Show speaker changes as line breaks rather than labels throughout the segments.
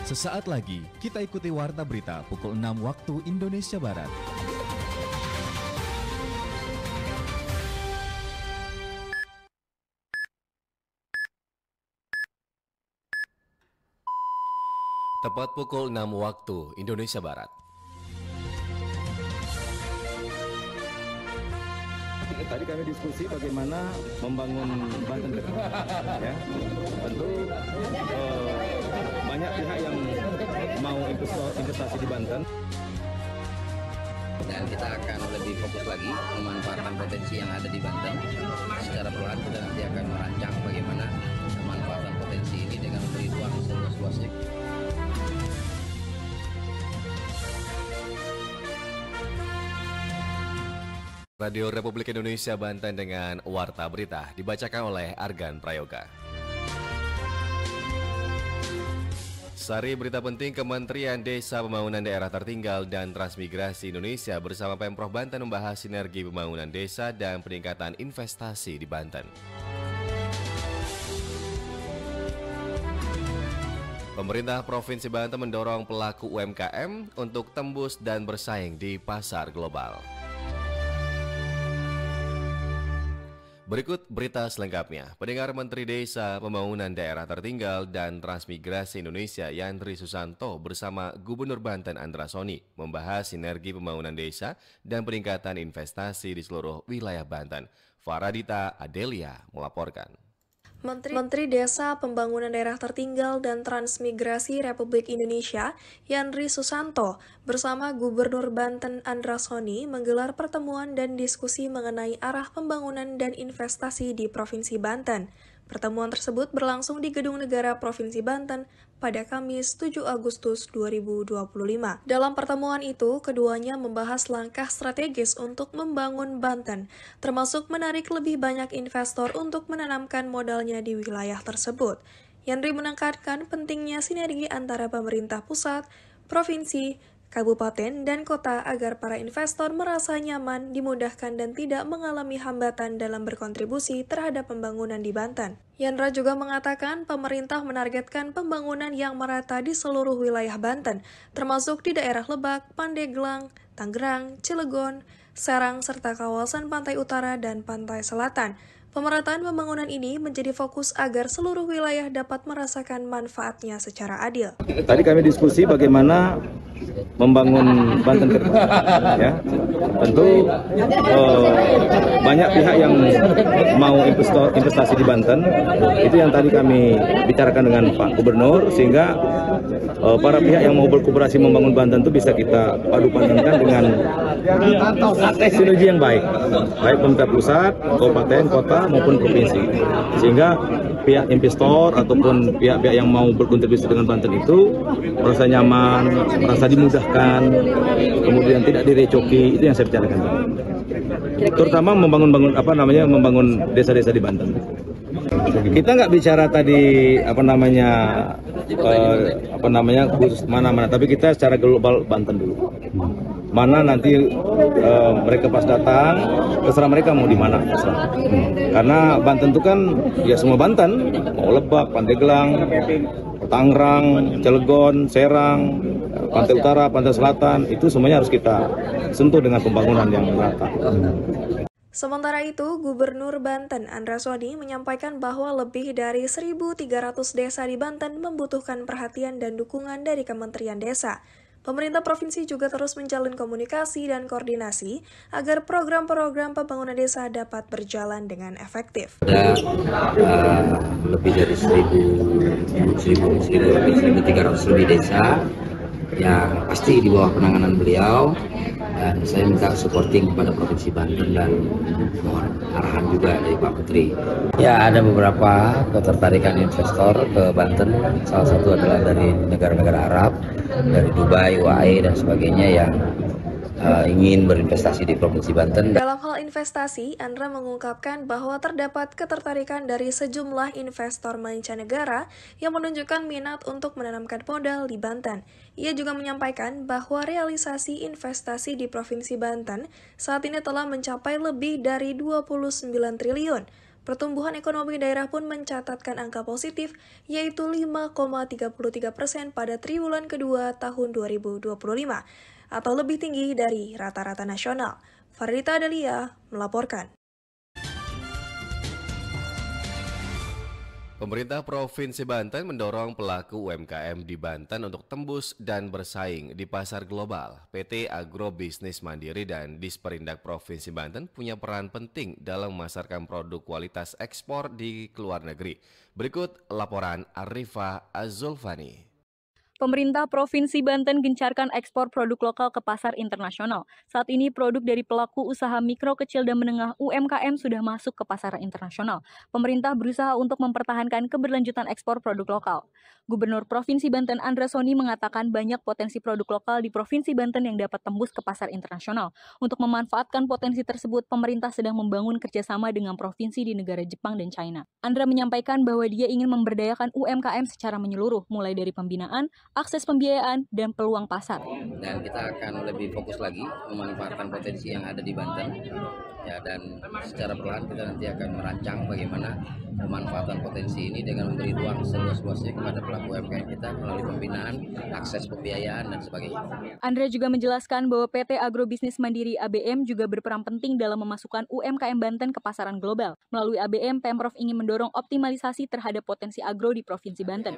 Sesaat lagi kita ikuti Warta Berita pukul 6 waktu Indonesia Barat.
Tepat pukul 6 waktu Indonesia Barat.
Tadi kami diskusi bagaimana membangun Banten ke depan. Ya. Tentu banyak pihak yang mau investasi di Banten.
Dan kita akan lebih fokus lagi memanfaatkan potensi yang ada di Banten. Secara perlahan kita nanti akan merancang bagaimana memanfaatkan potensi ini dengan memberi ruang seluas-luasnya.
Radio Republik Indonesia Banten dengan Warta Berita dibacakan oleh Argan Prayoga. Sari berita penting, Kementerian Desa Pembangunan Daerah Tertinggal dan Transmigrasi Indonesia bersama Pemprov Banten membahas sinergi pembangunan desa dan peningkatan investasi di Banten. Pemerintah Provinsi Banten mendorong pelaku UMKM untuk tembus dan bersaing di pasar global. Berikut berita selengkapnya. Pendengar, Menteri Desa Pembangunan Daerah Tertinggal dan Transmigrasi Indonesia Yandri Susanto bersama Gubernur Banten Andra Soni membahas sinergi pembangunan desa dan peningkatan investasi di seluruh wilayah Banten. Faradita Adelia melaporkan.
Menteri Desa Pembangunan Daerah Tertinggal dan Transmigrasi Republik Indonesia Yandri Susanto bersama Gubernur Banten Andra Soni menggelar pertemuan dan diskusi mengenai arah pembangunan dan investasi di Provinsi Banten. Pertemuan tersebut berlangsung di Gedung Negara Provinsi Banten pada Kamis 7 Agustus 2025. Dalam pertemuan itu, keduanya membahas langkah strategis untuk membangun Banten, termasuk menarik lebih banyak investor untuk menanamkan modalnya di wilayah tersebut. Yandri menekankan pentingnya sinergi antara pemerintah pusat, provinsi, kabupaten, dan kota agar para investor merasa nyaman, dimudahkan, dan tidak mengalami hambatan dalam berkontribusi terhadap pembangunan di Banten. Yandra juga mengatakan pemerintah menargetkan pembangunan yang merata di seluruh wilayah Banten, termasuk di daerah Lebak, Pandeglang, Tangerang, Cilegon, Serang, serta kawasan pantai utara dan pantai selatan. Pemerataan pembangunan ini menjadi fokus agar seluruh wilayah dapat merasakan manfaatnya secara adil.
Tadi kami diskusi bagaimana membangun Banten ke depan. Ya. Tentu banyak pihak yang mau investasi di Banten. Itu yang tadi kami bicarakan dengan Pak Gubernur, sehingga para pihak yang mau berkooperasi membangun Banten itu bisa kita padu-padankan dengan sinergi yang baik pemerintah pusat, kabupaten, kota maupun provinsi, sehingga pihak investor ataupun pihak-pihak yang mau berkontribusi dengan Banten itu merasa nyaman, merasa dimudahkan, kemudian tidak direcoki. Itu yang saya bicarakan, terutama membangun desa-desa di Banten. Kita nggak bicara tadi khusus mana-mana, tapi kita secara global Banten dulu. Mana nanti mereka pas datang, terserah mereka mau di mana. Karena Banten itu kan ya semua Banten, mau Lebak, Pandeglang, Tangerang, Cilegon, Serang, Pantai Utara, Pantai Selatan, itu semuanya harus kita sentuh dengan pembangunan yang merata.
Sementara itu, Gubernur Banten Andra Soni menyampaikan bahwa lebih dari 1.300 desa di Banten membutuhkan perhatian dan dukungan dari Kementerian Desa. Pemerintah provinsi juga terus menjalin komunikasi dan koordinasi agar program-program pembangunan desa dapat berjalan dengan efektif.
Ada lebih dari 1.300 lebih desa yang pasti di bawah penanganan beliau, dan saya minta supporting kepada Provinsi Banten dan mohon arahan juga dari Pak Menteri. Ya, ada beberapa ketertarikan investor ke Banten, salah satu adalah dari negara-negara Arab, dari Dubai, UAE, dan sebagainya yang ingin berinvestasi di Provinsi Banten.
Dalam hal investasi, Andra mengungkapkan bahwa terdapat ketertarikan dari sejumlah investor mancanegara yang menunjukkan minat untuk menanamkan modal di Banten. Ia juga menyampaikan bahwa realisasi investasi di Provinsi Banten saat ini telah mencapai lebih dari 29 triliun. Pertumbuhan ekonomi daerah pun mencatatkan angka positif, yaitu 5,33% pada triwulan kedua tahun 2025, atau lebih tinggi dari rata-rata nasional. Farita Adalia melaporkan.
Pemerintah Provinsi Banten mendorong pelaku UMKM di Banten untuk tembus dan bersaing di pasar global. PT Agrobisnis Mandiri dan Disperindak Provinsi Banten punya peran penting dalam memasarkan produk kualitas ekspor di luar negeri. Berikut laporan Arifah Azulfani.
Pemerintah Provinsi Banten gencarkan ekspor produk lokal ke pasar internasional. Saat ini produk dari pelaku usaha mikro, kecil, dan menengah UMKM sudah masuk ke pasar internasional. Pemerintah berusaha untuk mempertahankan keberlanjutan ekspor produk lokal. Gubernur Provinsi Banten Andrasoni mengatakan banyak potensi produk lokal di Provinsi Banten yang dapat tembus ke pasar internasional. Untuk memanfaatkan potensi tersebut, pemerintah sedang membangun kerjasama dengan provinsi di negara Jepang dan China. Andra menyampaikan bahwa dia ingin memberdayakan UMKM secara menyeluruh, mulai dari pembinaan, akses pembiayaan, dan peluang pasar.
Dan kita akan lebih fokus lagi memanfaatkan potensi yang ada di Banten. Ya, dan secara perlahan kita nanti akan merancang bagaimana pemanfaatan potensi ini dengan memberi ruang seluas-luasnya kepada pelaku UMKM kita melalui pembinaan, akses pembiayaan, dan sebagainya.
Andra juga menjelaskan bahwa PT Agrobisnis Mandiri ABM juga berperan penting dalam memasukkan UMKM Banten ke pasaran global. Melalui ABM, Pemprov ingin mendorong optimalisasi terhadap potensi agro di Provinsi Banten.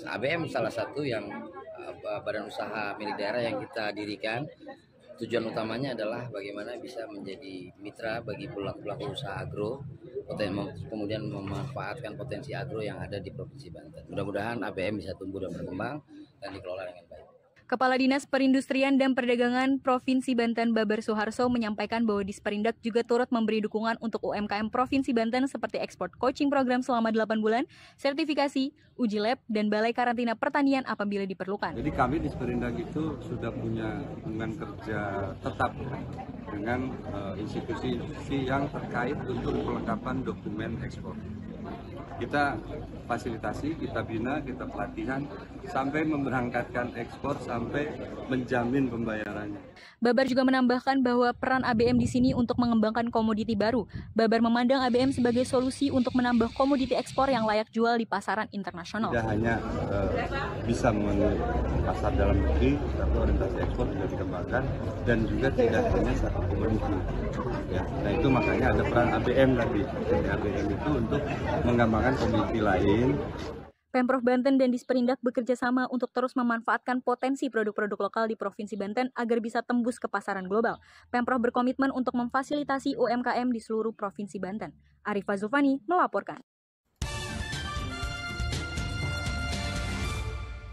ABM salah satu yang badan usaha milik daerah yang kita dirikan. Tujuan utamanya adalah bagaimana bisa menjadi mitra bagi pelaku usaha agro, kemudian memanfaatkan potensi agro yang ada di Provinsi Banten. Mudah-mudahan ABM bisa tumbuh dan berkembang dan dikelola dengan baik.
Kepala Dinas Perindustrian dan Perdagangan Provinsi Banten Babar Suharso menyampaikan bahwa Disperindak juga turut memberi dukungan untuk UMKM Provinsi Banten seperti ekspor coaching program selama 8 bulan, sertifikasi, uji lab, dan balai karantina pertanian apabila diperlukan.
Jadi kami Disperindak itu sudah punya hubungan kerja tetap dengan institusi-institusi yang terkait untuk perlengkapan dokumen ekspor. Kita fasilitasi, kita bina, kita pelatihan, sampai memberangkatkan ekspor, sampai menjamin pembayarannya.
Babar juga menambahkan bahwa peran ABM di sini untuk mengembangkan komoditi baru. Babar memandang ABM sebagai solusi untuk menambah komoditi ekspor yang layak jual di pasaran internasional.
Tidak hanya bisa memenuhi pasar dalam negeri, tapi orientasi ekspor juga dikembangkan, dan juga tidak hanya satu komoditi. Ya, nah itu makanya ada peran ABM tadi. Jadi ABM itu untuk mengembangkan komoditi lain.
Pemprov Banten dan Disperindak bekerja sama untuk terus memanfaatkan potensi produk-produk lokal di Provinsi Banten agar bisa tembus ke pasaran global. Pemprov berkomitmen untuk memfasilitasi UMKM di seluruh Provinsi Banten. Arifah Zulfani melaporkan.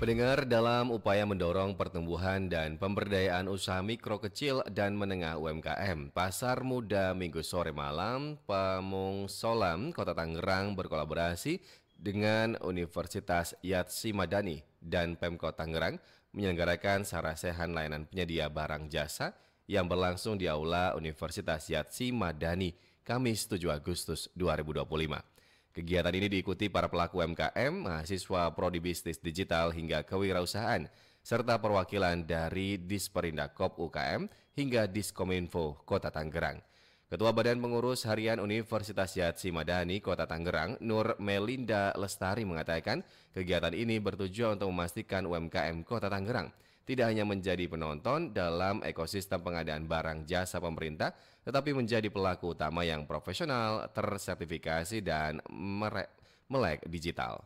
Pendengar, dalam upaya mendorong pertumbuhan dan pemberdayaan usaha mikro, kecil, dan menengah UMKM, Pasar Muda Minggu sore malam, Pamung Solam, Kota Tangerang berkolaborasi dengan Universitas Yatsi Madani dan Pemkot Tangerang menyelenggarakan sarasehan layanan penyedia barang jasa yang berlangsung di Aula Universitas Yatsi Madani, Kamis 7 Agustus 2025. Kegiatan ini diikuti para pelaku UMKM, mahasiswa prodi bisnis digital hingga kewirausahaan, serta perwakilan dari Disperindak Kop UKM hingga Diskominfo Kota Tangerang. Ketua Badan Pengurus Harian Universitas Yatsi Madani Kota Tangerang, Nur Melinda Lestari mengatakan kegiatan ini bertujuan untuk memastikan UMKM Kota Tangerang tidak hanya menjadi penonton dalam ekosistem pengadaan barang jasa pemerintah, tetapi menjadi pelaku utama yang profesional, tersertifikasi, dan melek digital.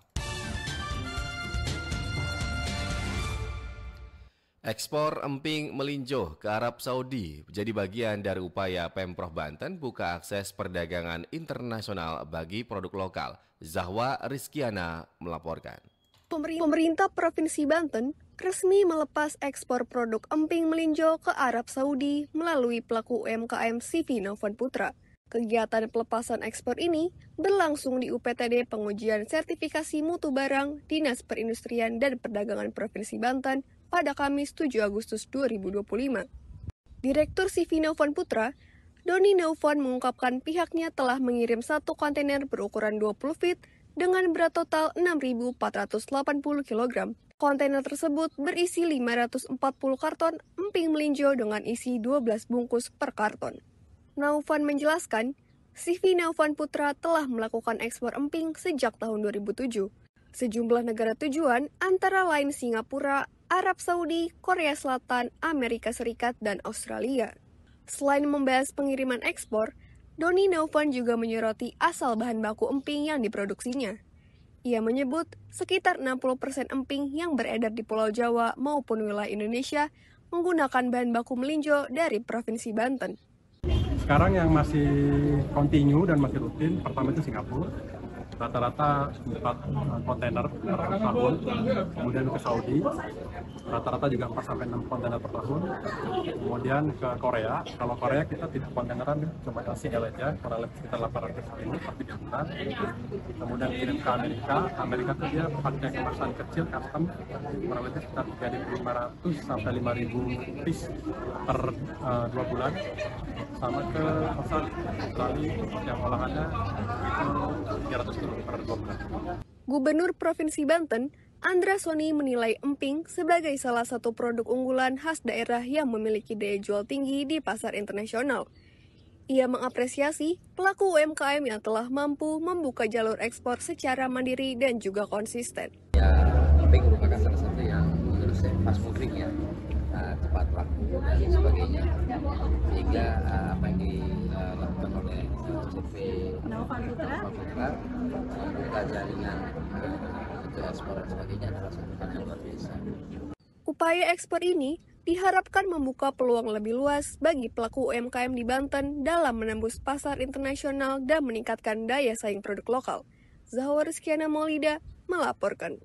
Ekspor emping melinjo ke Arab Saudi menjadi bagian dari upaya Pemprov Banten buka akses perdagangan internasional bagi produk lokal. Zahwa Rizkiana melaporkan.
Pemerintah Provinsi Banten resmi melepas ekspor produk emping melinjo ke Arab Saudi melalui pelaku UMKM CV Novan Putra. Kegiatan pelepasan ekspor ini berlangsung di UPTD Pengujian Sertifikasi Mutu Barang Dinas Perindustrian dan Perdagangan Provinsi Banten pada Kamis 7 Agustus 2025. Direktur CV Novan Putra, Doni Novan mengungkapkan pihaknya telah mengirim satu kontainer berukuran 20 feet dengan berat total 6.480 kg. Kontainer tersebut berisi 540 karton emping melinjo dengan isi 12 bungkus per karton. Novan menjelaskan, CV Novan Putra telah melakukan ekspor emping sejak tahun 2007. Sejumlah negara tujuan antara lain Singapura, Arab Saudi, Korea Selatan, Amerika Serikat, dan Australia. Selain membahas pengiriman ekspor, Doni Novan juga menyoroti asal bahan baku emping yang diproduksinya. Ia menyebut sekitar 60% emping yang beredar di Pulau Jawa maupun wilayah Indonesia menggunakan bahan baku melinjo dari Provinsi Banten.
Sekarang yang masih kontinu dan masih rutin, pertama itu Singapura, rata-rata 4 kontainer per tahun, kemudian ke Saudi, rata-rata juga 4-6 kontainer per tahun, kemudian ke Korea. Kalau Korea kita tidak kontaineran, cuma LCL aja, kurang lebih sekitar 800 kali per 3 bulan. Kemudian kirim ke Amerika tuh dia pakai kemasan kecil, custom, kurang lebih sekitar 3.500 sampai 5.000 piece per 2 bulan. Sama ke Australia yang olahannya 300 kilo per 2 bulan.
Gubernur Provinsi Banten, Andrasoni menilai emping sebagai salah satu produk unggulan khas daerah yang memiliki daya jual tinggi di pasar internasional. Ia mengapresiasi pelaku UMKM yang telah mampu membuka jalur ekspor secara mandiri dan juga konsisten.
Ya, emping merupakan salah satu yang menurut saya fast moving ya, cepat laku dan sebagainya. Sehingga apa yang dilakukan oleh CV Novan Putra membuka jaringan untuk ekspor dan sebagainya adalah satu hal yang luar biasa.
Upaya ekspor ini diharapkan membuka peluang lebih luas bagi pelaku UMKM di Banten dalam menembus pasar internasional dan meningkatkan daya saing produk lokal. Zahwa Rizkyana Maulida melaporkan.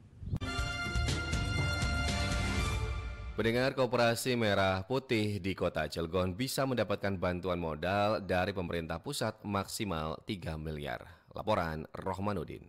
Pendengar, Koperasi Merah Putih di Kota Cilegon bisa mendapatkan bantuan modal dari pemerintah pusat maksimal 3 miliar. Laporan Rohmanuddin.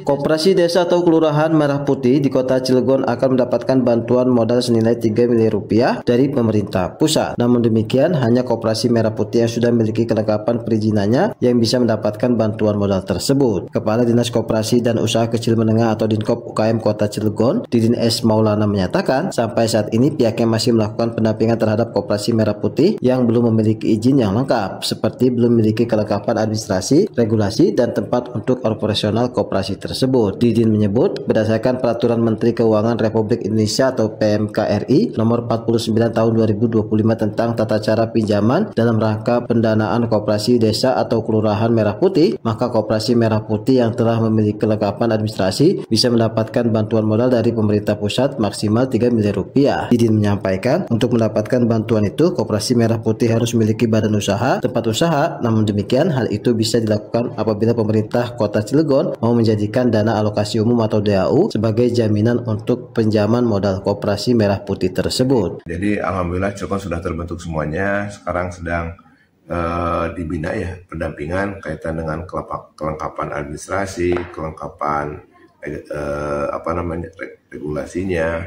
Koperasi Desa atau Kelurahan Merah Putih di Kota Cilegon akan mendapatkan bantuan modal senilai 3 miliar rupiah dari pemerintah pusat. Namun demikian, hanya Koperasi Merah Putih yang sudah memiliki kelengkapan perizinannya yang bisa mendapatkan bantuan modal tersebut. Kepala Dinas Koperasi dan Usaha Kecil Menengah atau Dinkop UKM Kota Cilegon, Didin S. Maulana menyatakan, sampai saat ini pihaknya masih melakukan pendampingan terhadap Koperasi Merah Putih yang belum memiliki izin yang lengkap, seperti belum memiliki kelengkapan administrasi, regulasi, dan tempat untuk operasional koperasi tersebut. Didin menyebut berdasarkan Peraturan Menteri Keuangan Republik Indonesia atau PMK RI nomor 49 tahun 2025 tentang tata cara pinjaman dalam rangka pendanaan koperasi desa atau kelurahan Merah Putih, maka Koperasi Merah Putih yang telah memiliki kelengkapan administrasi bisa mendapatkan bantuan modal dari pemerintah pusat maksimal 3 miliar rupiah. Didin menyampaikan untuk mendapatkan bantuan itu Koperasi Merah Putih harus memiliki badan usaha, tempat usaha. Namun demikian hal itu bisa dilakukan apabila pemerintah Kota Cilegon mau menjadikan dana alokasi umum atau DAU sebagai jaminan untuk penjaman modal Koperasi Merah Putih tersebut.
Jadi alhamdulillah Cilegon sudah terbentuk semuanya. Sekarang sedang dibina ya pendampingan kaitan dengan kelengkapan administrasi, kelengkapan regulasinya.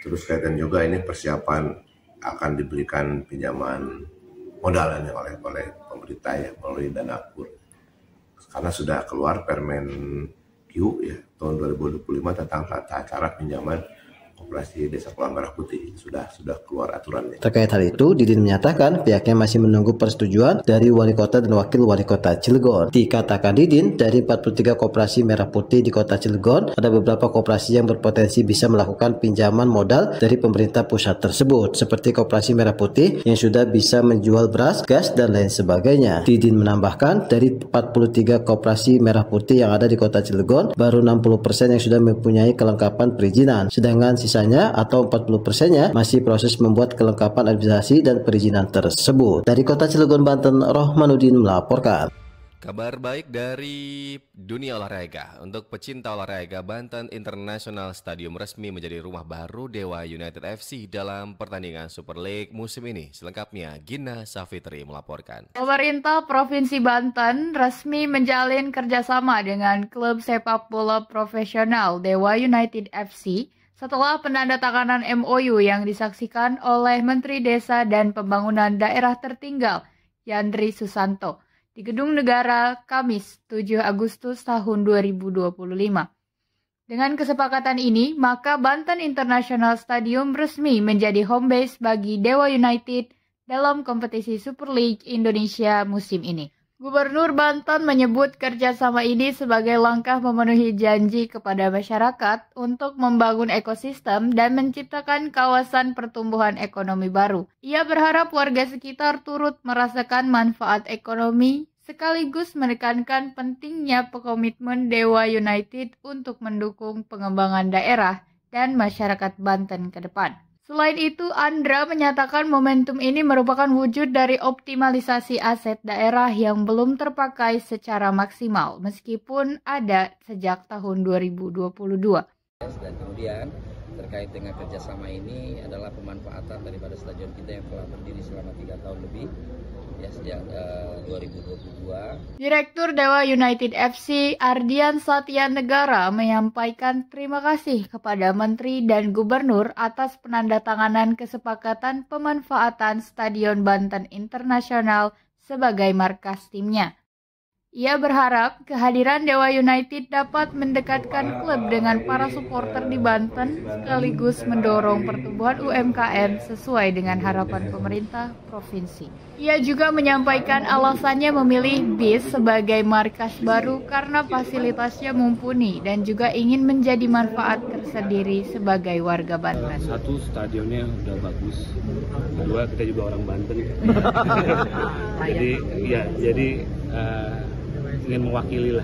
Terus kaitan juga ini persiapan akan diberikan pinjaman modal oleh pemerintah ya melalui dana kur. Karena sudah keluar Permen Q ya tahun 2025 tentang tata cara pinjaman Koperasi Desa Kelurahan Merah Putih, sudah keluar aturannya.
Terkait hal itu, Didin menyatakan pihaknya masih menunggu persetujuan dari Wali Kota dan Wakil Wali Kota Cilegon. Dikatakan Didin, dari 43 Koperasi Merah Putih di Kota Cilegon, ada beberapa koperasi yang berpotensi bisa melakukan pinjaman modal dari pemerintah pusat tersebut, seperti Koperasi Merah Putih yang sudah bisa menjual beras, gas, dan lain sebagainya. Didin menambahkan, dari 43 Koperasi Merah Putih yang ada di Kota Cilegon, baru 60% yang sudah mempunyai kelengkapan perizinan, sedangkan sisanya atau 40%-nya masih proses membuat kelengkapan administrasi dan perizinan tersebut. Dari Kota Cilegon, Banten, Rohmanuddin melaporkan.
Kabar baik dari dunia olahraga. Untuk pecinta olahraga, Banten International Stadium resmi menjadi rumah baru Dewa United FC dalam pertandingan Super League musim ini. Selengkapnya, Gina Safitri melaporkan.
Pemerintah Provinsi Banten resmi menjalin kerjasama dengan klub sepak bola profesional Dewa United FC setelah penandatanganan MOU yang disaksikan oleh Menteri Desa dan Pembangunan Daerah Tertinggal Yandri Susanto di Gedung Negara Kamis 7 Agustus tahun 2025. Dengan kesepakatan ini, maka Banten International Stadium resmi menjadi home base bagi Dewa United dalam kompetisi Super League Indonesia musim ini. Gubernur Banten menyebut kerjasama ini sebagai langkah memenuhi janji kepada masyarakat untuk membangun ekosistem dan menciptakan kawasan pertumbuhan ekonomi baru. Ia berharap warga sekitar turut merasakan manfaat ekonomi sekaligus menekankan pentingnya komitmen Dewa United untuk mendukung pengembangan daerah dan masyarakat Banten ke depan. Selain itu, Andra menyatakan momentum ini merupakan wujud dari optimalisasi aset daerah yang belum terpakai secara maksimal, meskipun ada sejak tahun 2022.
Dan kemudian terkait dengan kerjasama ini adalah pemanfaatan daripada stadion kita yang telah berdiri selama 3 tahun lebih, ya sejak 2022.
Direktur Dewa United FC Ardian Satya Negara menyampaikan terima kasih kepada Menteri dan Gubernur atas penandatanganan kesepakatan pemanfaatan Stadion Banten Internasional sebagai markas timnya. Ia berharap kehadiran Dewa United dapat mendekatkan klub dengan para supporter di Banten sekaligus mendorong pertumbuhan UMKM sesuai dengan harapan pemerintah provinsi. Ia juga menyampaikan alasannya memilih BIS sebagai markas baru karena fasilitasnya mumpuni dan juga ingin menjadi manfaat tersendiri sebagai warga Banten.
Satu, stadionnya udah bagus. Kedua, kita juga orang Banten. jadi ingin mewakili lah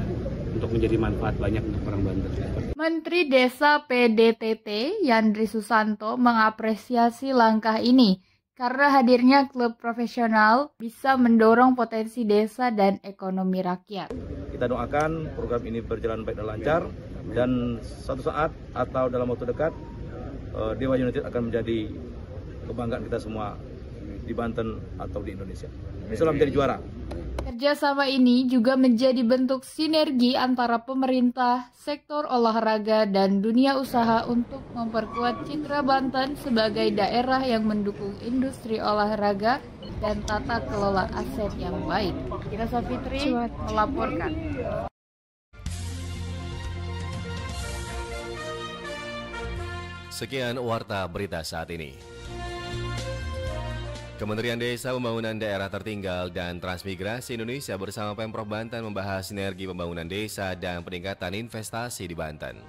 untuk menjadi manfaat banyak untuk orang Banten.
Menteri Desa PDTT Yandri Susanto mengapresiasi langkah ini karena hadirnya klub profesional bisa mendorong potensi desa dan ekonomi rakyat.
Kita doakan program ini berjalan baik dan lancar dan suatu saat atau dalam waktu dekat Dewa United akan menjadi kebanggaan kita semua di Banten atau di Indonesia. Insyaallah menjadi juara.
Kerjasama ini juga menjadi bentuk sinergi antara pemerintah, sektor olahraga, dan dunia usaha untuk memperkuat citra Banten sebagai daerah yang mendukung industri olahraga dan tata kelola aset yang baik. Ira Safitri melaporkan.
Sekian Warta Berita saat ini. Kementerian Desa, Pembangunan Daerah Tertinggal dan Transmigrasi Indonesia bersama Pemprov Banten membahas sinergi pembangunan desa dan peningkatan investasi di Banten.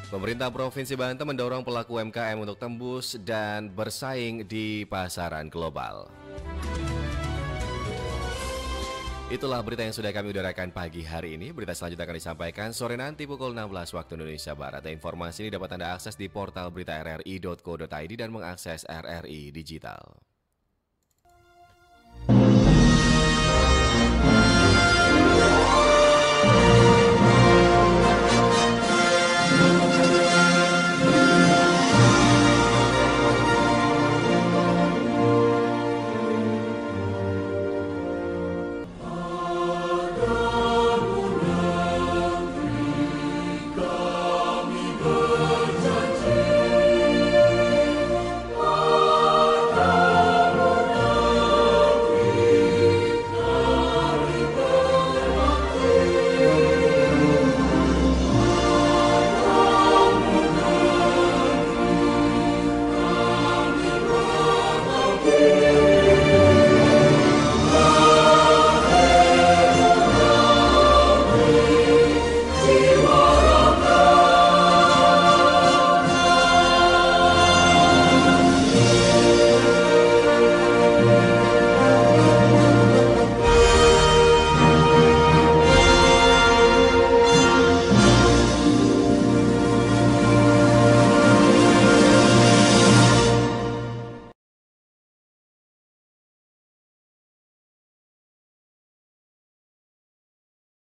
Pemerintah Provinsi Banten mendorong pelaku UMKM untuk tembus dan bersaing di pasaran global. Itulah berita yang sudah kami udarakan pagi hari ini. Berita selanjutnya akan disampaikan sore nanti pukul 16 waktu Indonesia Barat. Informasi ini dapat Anda akses di portal berita rri.co.id dan mengakses RRI Digital.